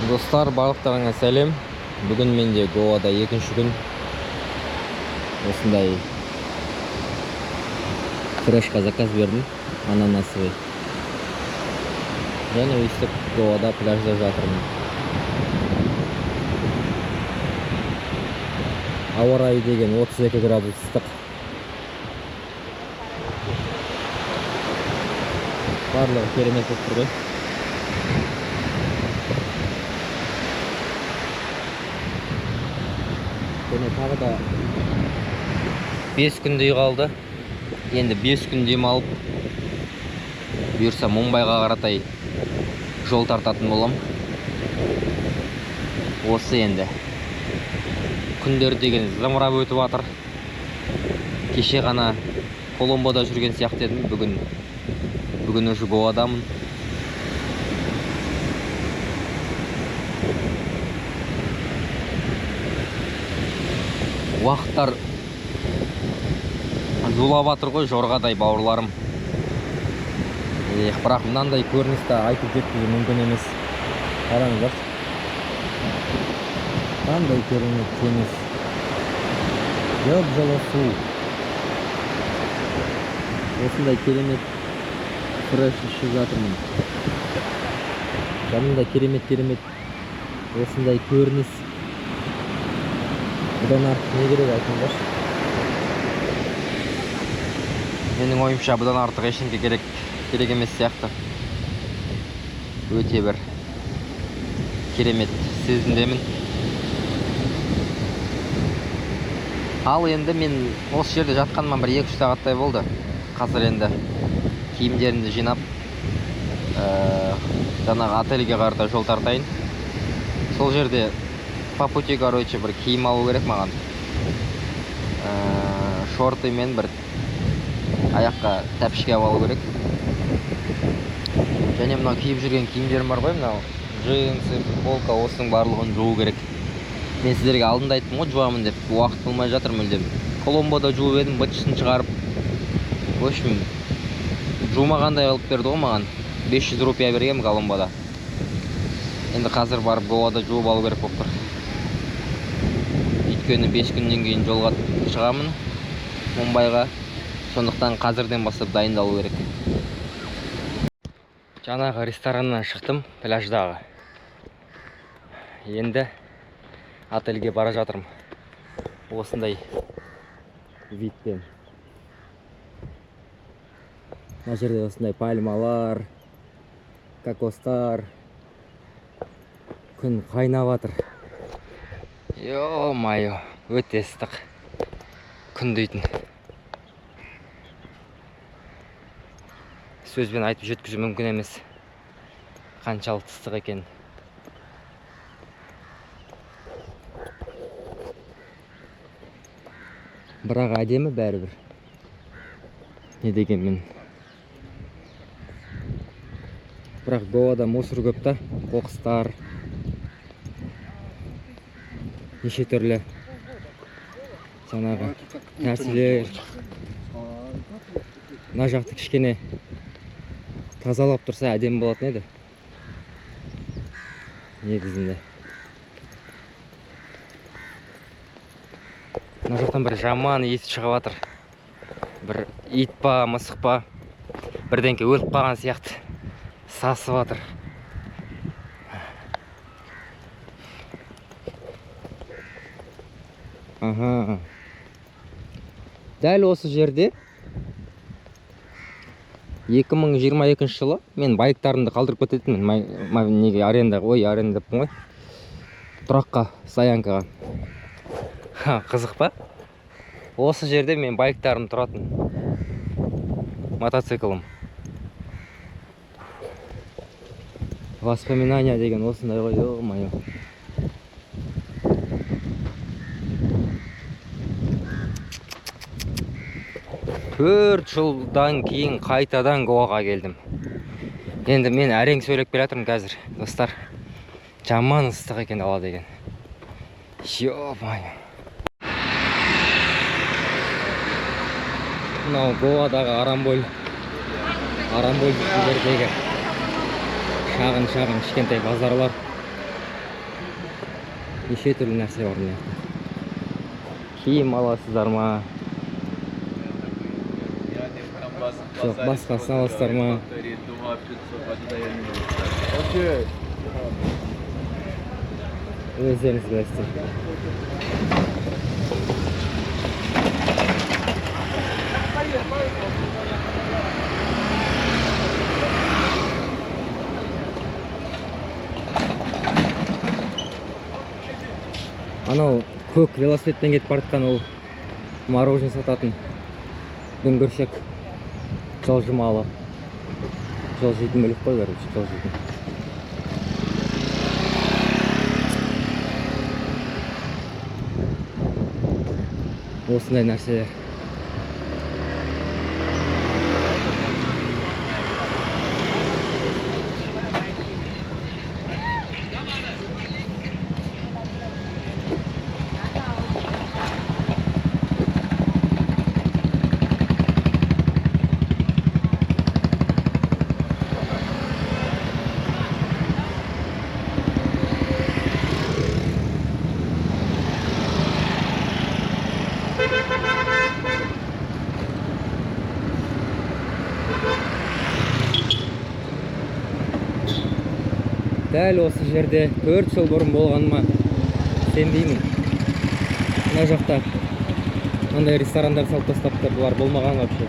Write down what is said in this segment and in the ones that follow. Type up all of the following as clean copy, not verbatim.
Достар, барлықтарыңа сәлем. Бүгін менде Гоада екінші күн. Осындай фрешка заказ бердім, ананасовый. Және өйстіп Гоада пляжда жатырмын. Ауа райы деген 32 градус ыстық. Барлығы керемет болып тұр ғой. Және тағы да 5 күндей қалды. Енді 5 күн демалып, бұйырса Мумбайға қаратай жол тартатын болам. Осы енді күндер деген зымырап өтіп жатыр. Кеше ғана Коломбода жүрген сияқты едім. Бүгін уже Гоадамын. Уақыттар зулап жатыр ғой, жорғадай бауырларым. Бірақ мынандай көріністі айтып жеткізу мүмкін емес. Қараңыздар. Қандай керемет теңіз. Жап-жылы су. Осындай керемет фреш ішіп жатырмын. Жанымда керемет осындай көрініс. Бұдан артық не керек айтыңдаршы? Менің ойымша бұдан артық ешнеге керек емес сияқты. Өте бір керемет сезімдемін. Ал енді мен осы жерде жатқаныма бір 2-3 сағаттай болды. Қазір енді киімдерімді жинап, жаңағы отельге қарата жол тартайын. Сол жерде по пути, короче, бір киім алу керек маған. Шорты мен бір аяққа тәпішке алу керек. Және мынау киіп жүрген киімдерім бар ғой, мынау джинсы, футболка, осының барлығын жуу керек. Мен сіздерге алдында айттым ғой, жуамын деп, уақыт болмай жатыр мүлдем. Коломбода жуып едім, бытшысын шығарып. В общем, жумағандай қылып берді ғой маған. 500 рупия бергем Коломбода. Енді қазір барып Гоада жуып алу керек болып тұр. Өйткені 5 күннен кейін жолға шығамын Мумбайға. Сондықтан қазірден бастап дайындалу керек. Жаңағы рестораннан шықтым, пляждағы. Енді отельге бара жатырмын. Осындай видпен. Мына жерде осындай пальмалар, кокостар. Күн қайнап жатыр. Йо-майо, өте ыстық күн дейтін. Сөзбен айтып жеткізу мүмкін емес. Қаншалықты ыстық екен. Бірақ әдемі бәрібір. Не дегенмен. Бірақ Гоада мусор көп та, қоқыстар. Неше түрлі жаңағы нәрселер. Мына жақты кішкене тазалап тұрса әдемі болатын еді. Негізінде. Мына жақтан бір жаман иіс шығып жатыр. Бір ит па, мысық па, бірдеңке өліп қалған сияқты сасып жатыр. Аха. Дәл осы жерде 2022 жылы мен байктарымды қалдырып кететінмін. Неге арендаппын ғой. Тұраққа, стоянкаға. Қызық па? Осы жерде мен байктарым тұратын. Мотоциклым. Воспоминания деген осындай ғой, ё-майо. 4 жылдан кейін қайтадан Гоаға келдім. Енді мен әрең сөйлеп келе жатырмын қазір, достар. Жаман ыстық екен ала деген. Ё-майо. Мынау Гоадағы Арамболь жердегі шағын кішкентай базарлар. Неше түрлі нәрсе бар мына жақта. Киім аласыздар ма? Жоқ, басқасын аласыздар ма? Өздеріңіз білесіздер. Анау көк велосипедпен кетіп бара жатқан ол мороженое сататын дүңгіршек жылжымалы. Жылжитын мүлік қой, короче, жылжитын. Осындай нәрселер. Дәл осы жерде 4 жыл бұрын болғаныма сенбеймін. Мына жақта андай ресторандар салып тастапты, бұлар болмаған вообще.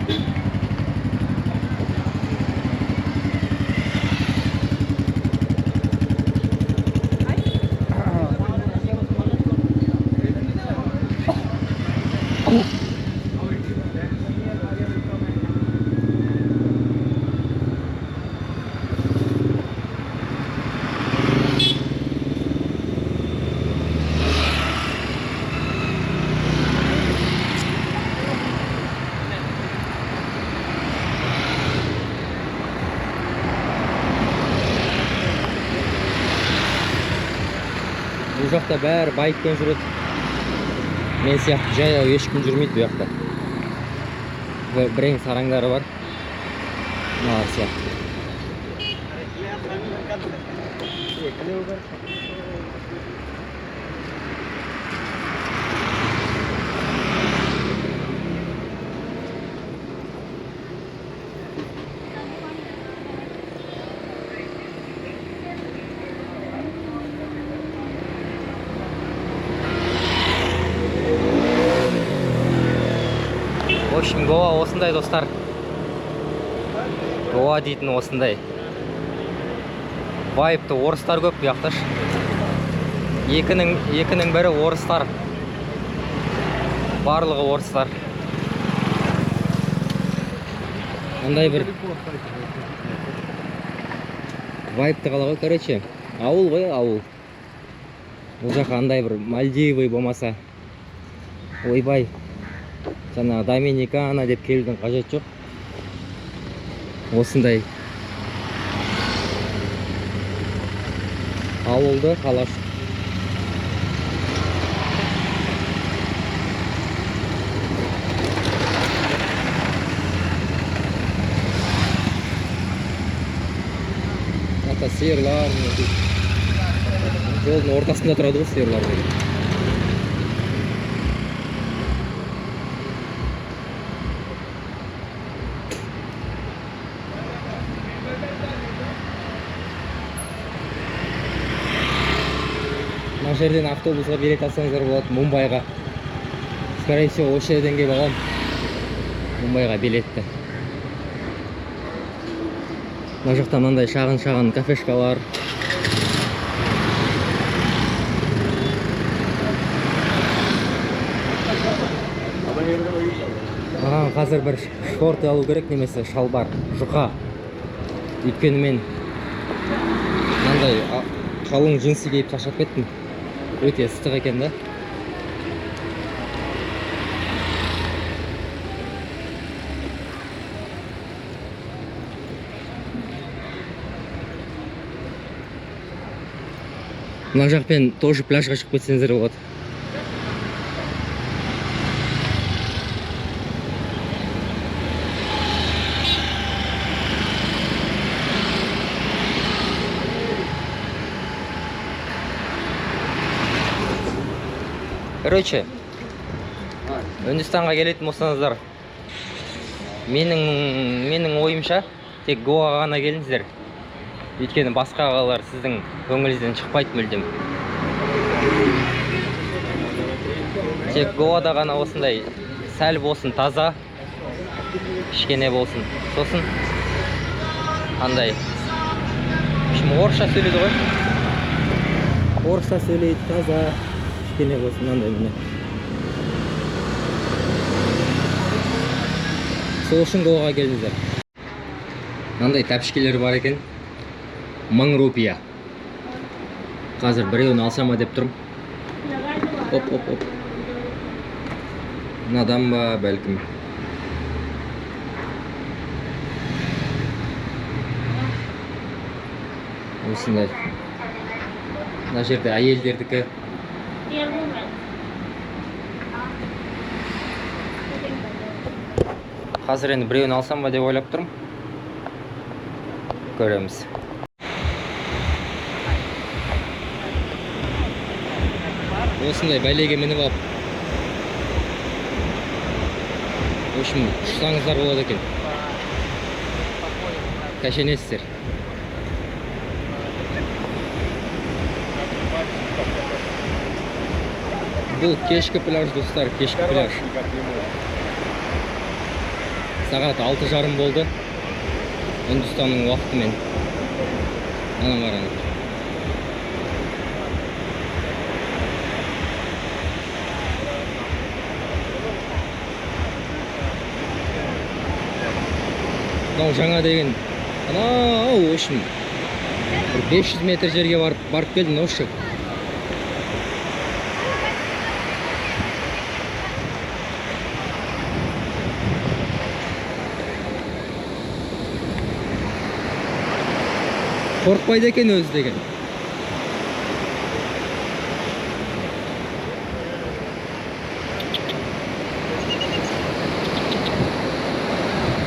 Бұл жақта бәрі байкпен жүреді. Мен сияқты жаяу ешкім жүрмейді бұл жақта. Бірең сараңдары бар. Мыналар сияқты. В общем, Гоа осындай, достар. Гоа дейтін осындай. Вайпты орыстар көп бұл жақта. Екінің бірі орыстар. Барлығы орыстар. Андай бір вайпты қала ғой, короче. Ауыл ғой, ауыл. Бұл жаққа андай бір Мальдивы болмаса. Ойбай. Жаңа Доминикана деп келудің қажет жоқ. Осындай ауылды қалаш. Ата сиырлар. Жолдың ортасында тұрады ғой сиырлар. Мына жерден автобусға билет алсаңыздар болады Мумбайға. Скорее всего, осы жерден келіп алам Мумбайға билетті. Мына жақта мынандай шағын кафешкалар. Маған қазір бір шорт алу керек, немесе шалбар, жұқа. Өйткені мен мынандай қалың джинсы киіп шаршап кеттім. Өте ыстық екен да. Мына жақпен тоже пляжға шығып кетсеңіздер болады. Короче, Үндістанға келетін болсаңыздар, менің ойымша тек Гоаға ғана келіңіздер. Өйткені басқа қалалар сіздің көңіліңізден шықпайды мүлдем. Тек Гоада ғана осындай сәл болсын таза, кішкене болсын. Сосын андай орысша сөйлейді ғой. Орысша сөйлейді, таза, кішкене болсын, андай міне. Сол үшін Гоаға келіңіздер. Мынандай тәпішкелер бар екен. 1000 рупия. Қазір біреуін алсам деп тұрмын. Оп. Мынадан ба, бәлкім. Осындай. Мына жерде әйелдердікі. Қазір енді біреуін алсам ба деп ойлап тұрмын. Көреміз. Осындай бәлеге мініп алып. В общем, ұшсаңыздар болады екен. Кәшенесіздер. Бұл кешкі пляж, достар, кешкі пляж. Сағат 6:30 болды. Үндістанның уақытымен. Ана қараңыз. Мынау жаңа деген. Анау, үшін 500 метр жерге барып келдім, осы. Қорқпайды екен өзі деген.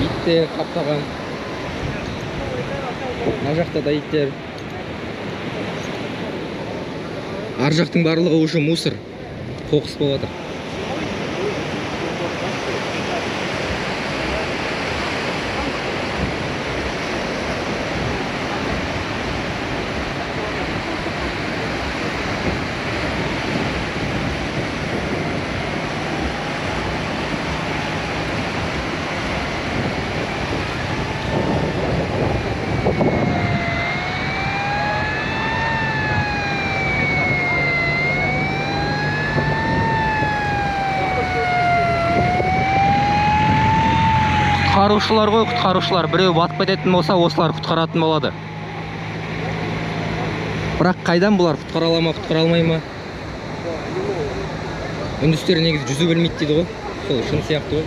Иттер қаптаған. Ар жақта да иттер. Ар жақтың барлығы уже мусор. Қоқыс болып жатыр. Құтқарушылар ғой, құтқарушылар. Біреу батып кететін болса, осылар құтқаратын болады. Бірақ қайдан бұлар құтқара ала ма, құтқара алмай ма? Үндістер негізі жүзу білмейді дейді ғой. Сол шын сияқты ғой.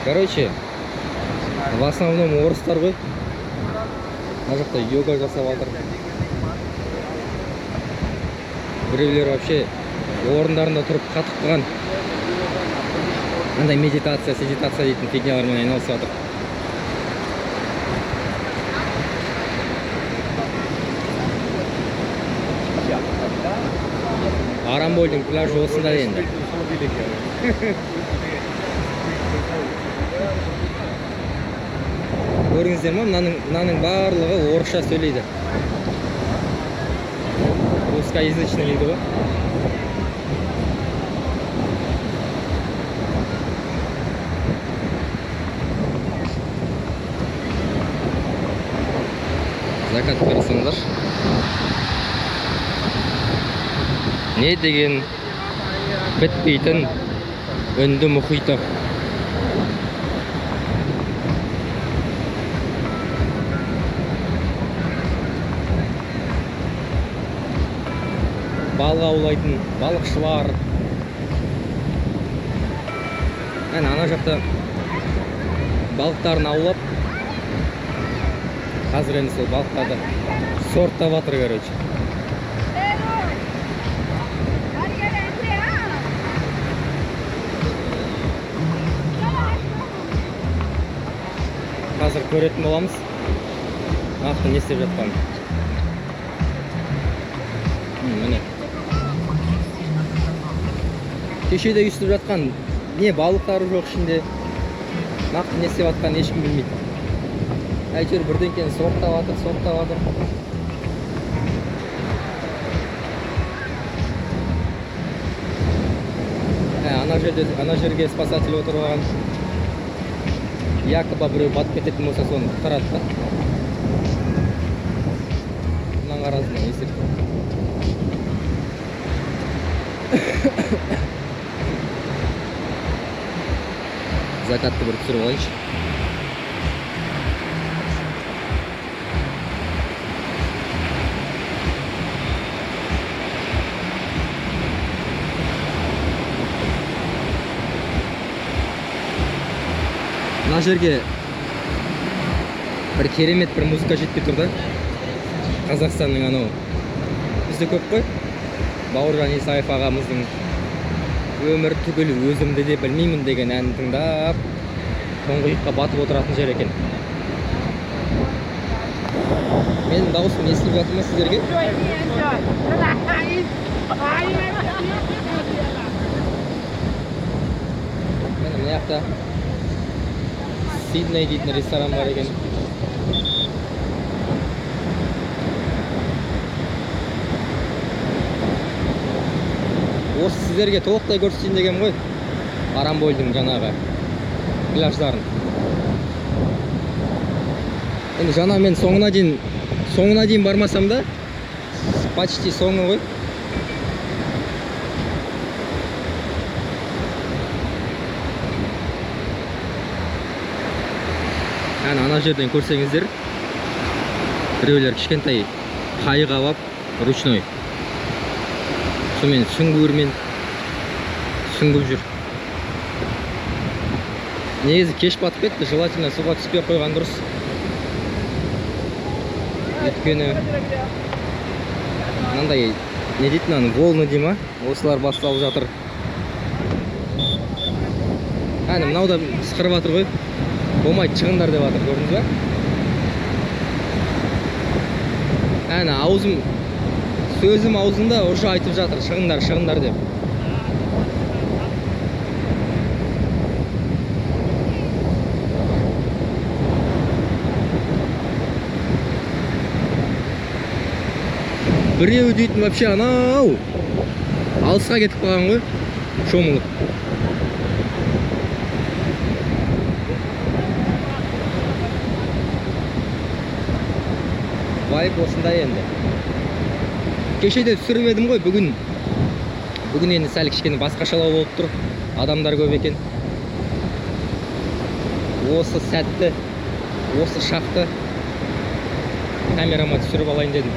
Короче, в основном орыстар ғой. Мына жақта йога жасап жатыр. Біреулер вообще орындарында тұрып қатып қалған. Андай медитация дейтін фигнялармен айналысып жатыр. Арамбольдің пляжы осында енді. Көріңіздер ма, мынаның барлығы орысша сөйлейді. Русскоязычный дейді ғой. Закат қарасаңдар. Не деген бітпейтін үнді мұхиты. Балық аулайтын балықшылар. Ана жақта балықтарын аулап, қазір енді сол балықтарды сорттап жатыр, короче. көретін боламыз. Нақты не істеп жатқанын. Міне. Кешеде үстіп жатқан не балықтары жоқ ішінде. Нақты не істеп жатқанын ешкім білмейді. Әйтеуір бірдеңкені соқтап жатыр. Ана жерге спасатель отырып алған. Якобы біреу батып кететін болса соны құтқарады да. Мына қарасына есеп. Закатты бір түсіріп алайыншы. Мына жерге бір керемет бір музыка жетпей тұр да. Қазақстанның анау. Бізде көп қой. Бауыржан Исаев ағамыздың өмір түгіл өзімді де білмеймін деген әнін тыңдап, тұңғиыққа батып отыратын жер екен. Менің дауысым естіліп жатыр ма сіздерге? Міне мына жақта Сидней дейтін ресторан бар екен. Осы сіздерге толықтай көрсетейін деген ғой. Арамбольдің жаңағы пляждарын. Енді жаңа мен соңына дейін бармасам да, почти соңы ғой. Ана жерден көрсеңіздер, біреулер кішкентай қайық алып, ручной. Сонымен сүңгуірмен сүңгіп жүр. Негізі кеш батып кетті, желательно суға түспей қойған дұрыс. Өйткені мынандай не дейтін аны, волны дей ма? Осылар басталып жатыр. Әне мынау да сықырып жатыр ғой. Болмайды, шығыңдар деп жатыр, көрдіңіз ба? Әне аузым, сөзім аузында уже айтып жатыр, шығыңдар деп. Біреу дейтін вообще анау алысқа кетіп қалған ғой, шомылып. Вайб осындай енді. Кешеде түсіріп едім ғой, бүгін енді сәл кішкене басқашалау болып тұр. Адамдар көп екен. Осы сәтті, осы шақты камерама түсіріп алайын дедім.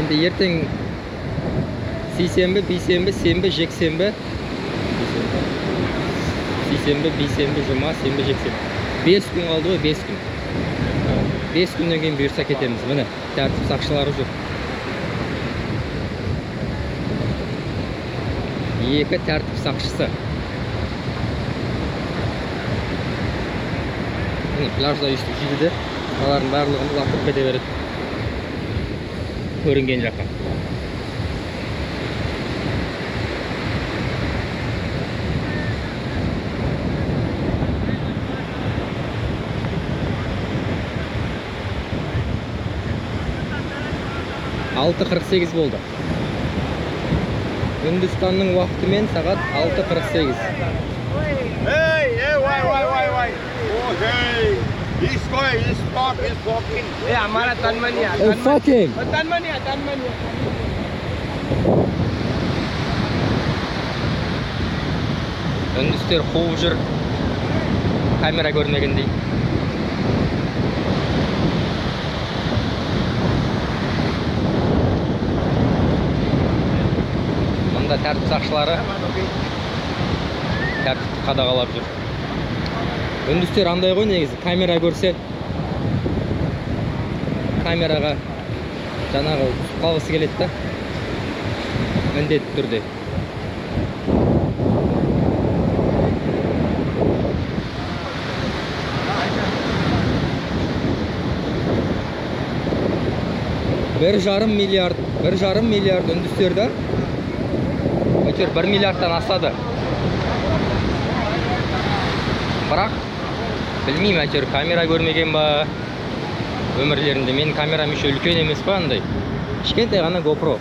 Енді ертең сейсенбі, бейсенбі, сенбі, жексенбі. Сейсенбі, бейсенбі, жұма, сенбі, жексенбі. 5 күн қалды ғой, 5 күн. 5 күннен кейін бұйырса кетеміз. Міне, тәртіп сақшылары жүр. 2 тәртіп сақшысы. Міне, пляжда үстіп жейді де, олардың барлығын лақтырып кете береді. Көрінген жаққа. Алты 48 болды. Үндістанның уақытымен сағат 6:48. Hey, why? Oh, hey. This guy is talking. Yeah, हमारा तनमनिया. Oh, fucking. तनमनिया. Үндістер қуып жүр. Камера көрмегендей. Мұнда тәртіп сақшылары тәртіпті қадағалап жүр. Үндістер андай ғой негізі, камера көрсе камераға жаңағы қалғысы келеді да, міндетті түрде. 1,5 миллиард үндістер да? Әйтеуір 1 миллиардтан асады. Бірақ, білмеймін әйтеуір камера көрмеген ба өмірлерінде. Менің камерам еще үлкен емес па андай. Кішкентай ғана GoPro.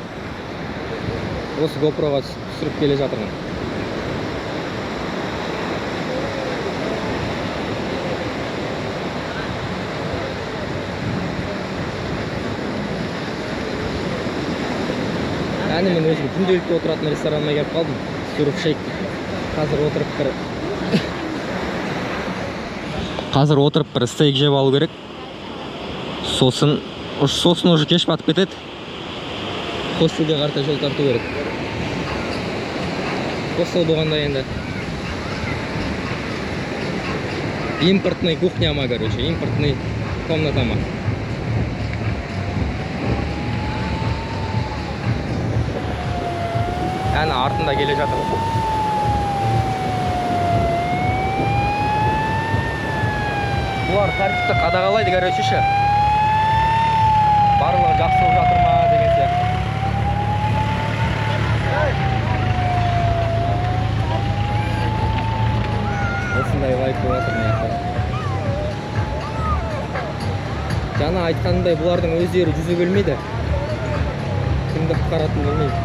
Осы GoProға түсіріп келе жатырмын. Әне мен өзім күнделікті отыратын ресторанына келіп қалдым. Surf Shack. Қазір отырып бір стейк жеп алу керек. Сосын уже кеш батып кетеді. Хостелге қарата жол тарту керек. Хостел болғанда енді импортный кухняма, короче, импортный комнатама. Әні артында келе жатыр. Бұлар тәртіпті қадағалайды, короче ше. Барлығы жақсы болып жатыр ма деген сияқты. Осындай лайк болып жатыр мына жақта. Жаңа айтқанымдай бұлардың өздері жүзу білмейді. Кімді құтқаратынын білмейді.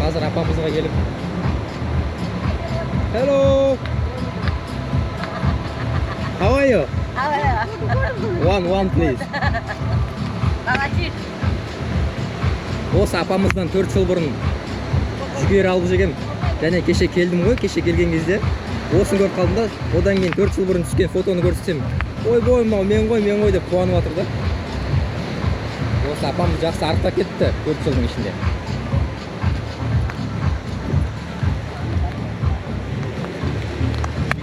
Қазір апамызға келіп. Hello. How are you? One please. Осы апамыздан 4 жыл бұрын жүгері алып жегем. Және кеше келдім ғой, кеше келген кезде осын көріп қалдым да, одан кейін 4 жыл бұрын түскен фотоны көрсетсем, ой, мынау мен ғой деп қуанып жатыр да. Осы апамыз жақсы арықтап кетті 4 жылдың ішінде.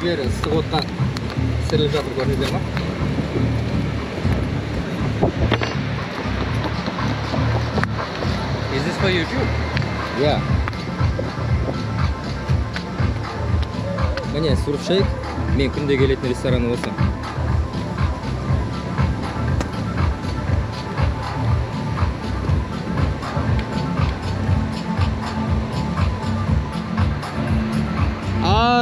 Жүгері ыстық отқа пісіріліп жатыр, көрдіңіздер ма? Is this for YouTube? Yeah. Міне Surf Shack, мен күнде келетін рестораны осы.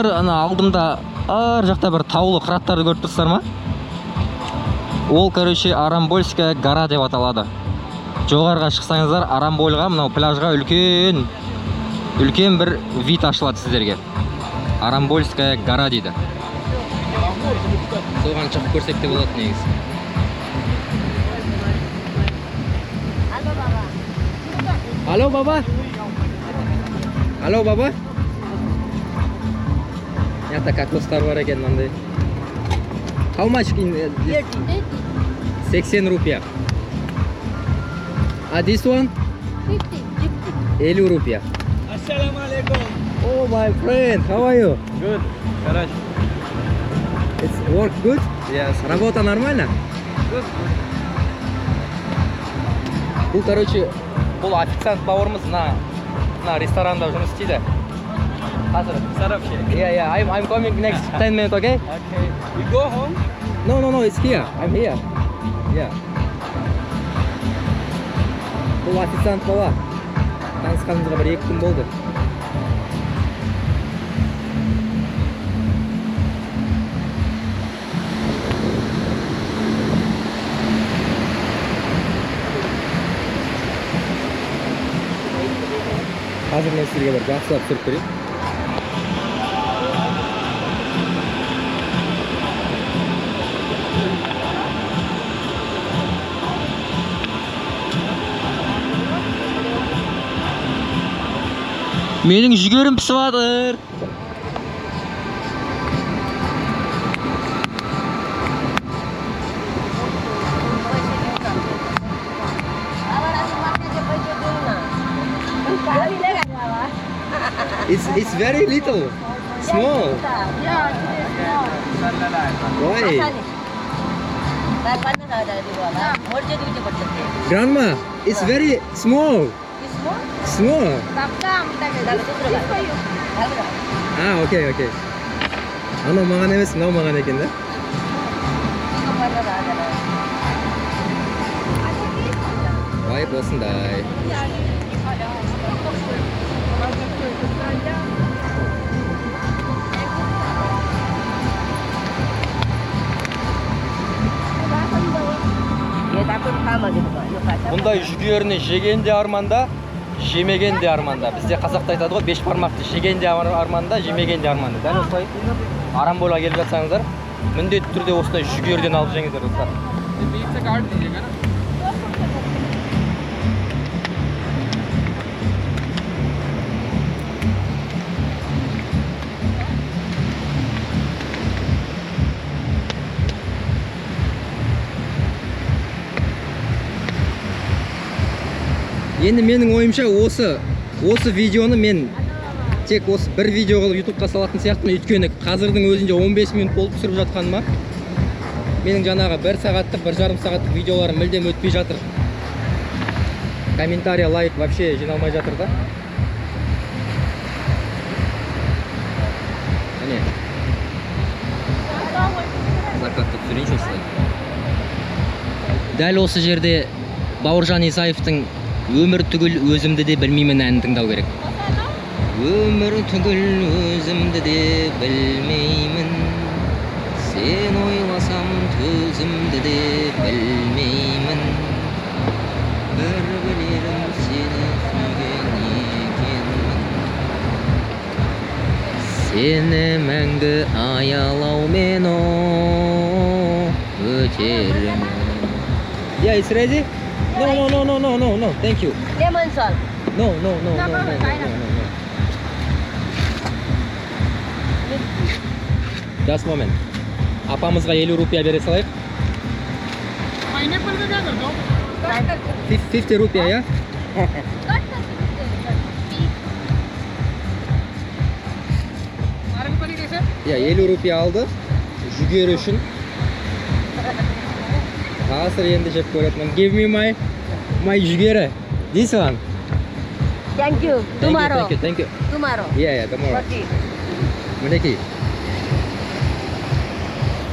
Ана алдымда ар жақта бір таулы қыраттарды көріп тұрсыздар ма? Ол, короче, Арамбольская гора деп аталады. Жоғарға шықсаңыздар, Арамбольға, мынау пляжға үлкен бір вид ашылады сіздерге. Арамбольская гора дейді. Соған шығып көрсек те болады негізі. Алло, баба. Алло, баба. Ята кокостар бар екен мынандай. How much in this? 80 рупия. This one? 50 рупия. Assalamu alaikum. Oh my friend, how are you? Good. Хорошо. It's work good? Yes. Работа нормально? Good. Бұл, короче, бұл официант бауырымыз мына ресторанда жұмыс істейді. Hazır. Surf Shack. Yeah, I'm coming next 10 minutes, okay? Okay. You go home? No, it's here. I'm here. Yeah. Бұл официант бала. Танысқанымызға бір 2 күн болды. Қазір мен сіздерге бір жақсылап түсіріп берейін. Менің жүгерім пісіп жатыр. It's very little, small. Yeah, Why? Grandma, it's very small. it's small. Small. 나를 또 들어가. 나를 아, 오케이. анау маған емес, мынау маған екен да? 이것만은 안 해. Байып осындай. 얘다 좀 감아주는 거야. 이거 가자. Мұндай жүгеріні жеген де арманда, жемеген де арманда. Бізде қазақта айтады ғой, 5 бармақты жеген де арманда, жемеген де арманда. Дәл осылай Арамбойға келіп жатсаңыздар, міндетті түрде осындай жүгерден алып жеңіздер достар. बीच से काट दीजिएगा ना Енді менің ойымша осы видеоны мен тек осы бір видео қылып ютубқа салатын сияқтымын, өйткені қазірдің өзінде 15 минут болып түсіріп жатқаныма менің жаңағы 1 сағаттық, 1,5 сағаттық видеоларым мүлдем өтпей жатыр. Комментария, лайк вообще жиналмай жатыр да. Міне. Закатты түсірейінші осылай. Дәл осы жерде Бауыржан Исаевтың өмір түгіл өзімді де білмеймін әнін тыңдау керек. Өмір түгіл өзімді де білмеймін, сен ойласам төзімді де білмеймін. Бір білерім сені сүйген екенмін, сені мәңгі аялаумен өтермін. Yeah, it's ready? No, thank you. 레몬 썰. No. Just moment. Апамызға 50 рупия бере салайық. पाइनएप्पल का क्या करते हो 50 рупия, я? नारंगी पानी कैसे Я 50 рупия алды. Жүгері үшін. Қазір енді жеп көретінмін. Give me my жүгері. This one. Thank you. Tomorrow. Thank you. Tomorrow. Yeah, tomorrow. Roti. Мінекей.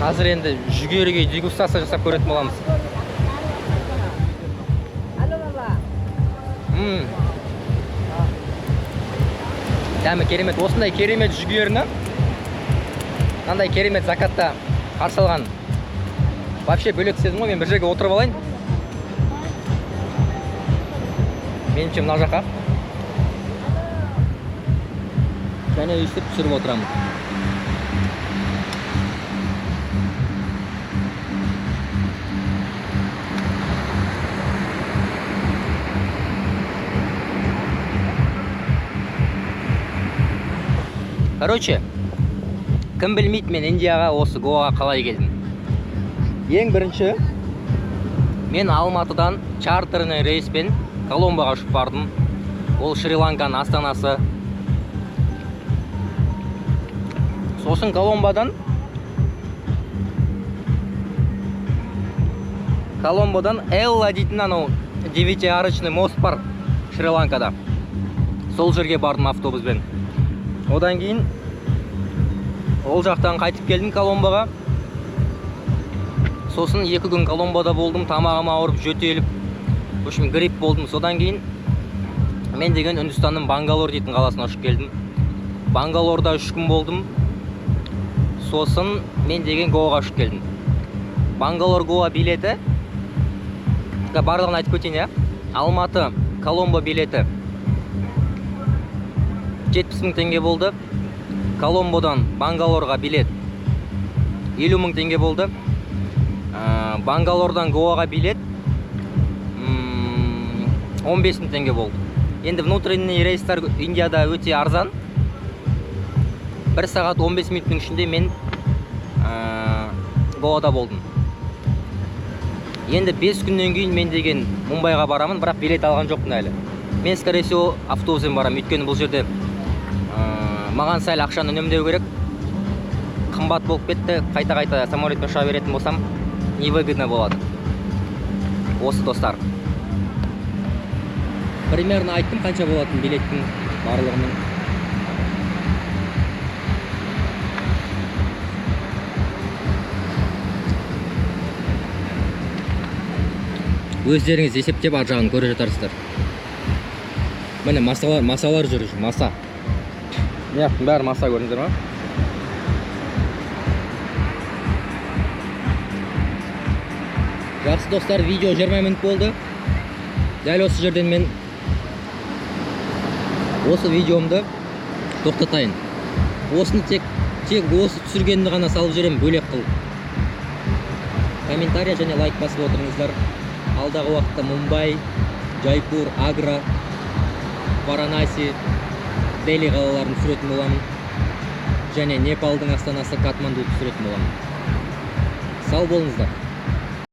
Қазір енді жүгеріге дегустация жасап көретін боламыз. Алло, баба. Дәмі керемет. Осындай керемет жүгеріні, мынандай керемет закатта қарсы алған. Вообще бөлек сезім ғой, мен бір жерге отырып алайын. Меніңше мына жаққа. Және өйстіп түсіріп отырамын. Короче, кім білмейді, мен Индияға, осы Гоаға қалай келдім. Ең бірінші, мен Алматыдан чартерный рейспен Коломбоға ұшып бардым. Ол Шри-Ланканың астанасы. Сосын Коломбодан Элла дейтін анау 9-арочный мост бар Шри-Ланкада. Сол жерге бардым автобуспен. Одан кейін ол жақтан қайтып келдім Коломбоға. Сосын 2 күн Коломбода болдым, тамағым ауырып, жөтеліп, в общем, грипп болдым. Содан кейін мен деген Үндістанның Бангалор дейтін қаласына ұшып келдім. Бангалорда 3 күн болдым. Сосын мен деген Гоаға ұшып келдім. Бангалор Гоа билеті, барлығын айтып өтейін, я? Алматы Коломбо билеті 70 мың теңге болды. Коломбодан Бангалорға билет 50 мың теңге болды. Бангалордан Гоаға билет 15 мың теңге болды. Енді внутренний рейстер Индияда өте арзан. 1 сағат 15 минуттың ішінде мен Гоада болдым. Енді 5 күннен кейін мен деген Мумбайға барамын, бірақ билет алған жоқпын әлі. Мен, скорее всего, автобуспен барамын. Өйткені бұл жерде маған сәл ақшаны үнемдеу керек. Қымбат болып кетті. Қайта самолетпен ұша беретін болсам, невыгодно болады. Осы достар. примерно айттым қанша болатын билеттің барлығының. Өздеріңіз есептеп ар жағын көре жатарсыздар. Міне масалар жүр, маса. Мияқтың бәрі маса, көрдіңіздер ма? Жақсы достар, видео 20 минут болды. Дәл осы жерден мен осы видеомды тоқтатайын. Осыны тек осы түсіргенді ғана салып жіберемін, бөлек қыл. Комментария және лайк басып отырыңыздар. Алдағы уақытта Мумбай, Джайпур, Агра, Варанаси, Дели қалаларын түсіретін боламын. Және Непалдың астанасы Катманду түсіретін боламын. Сау болыңыздар.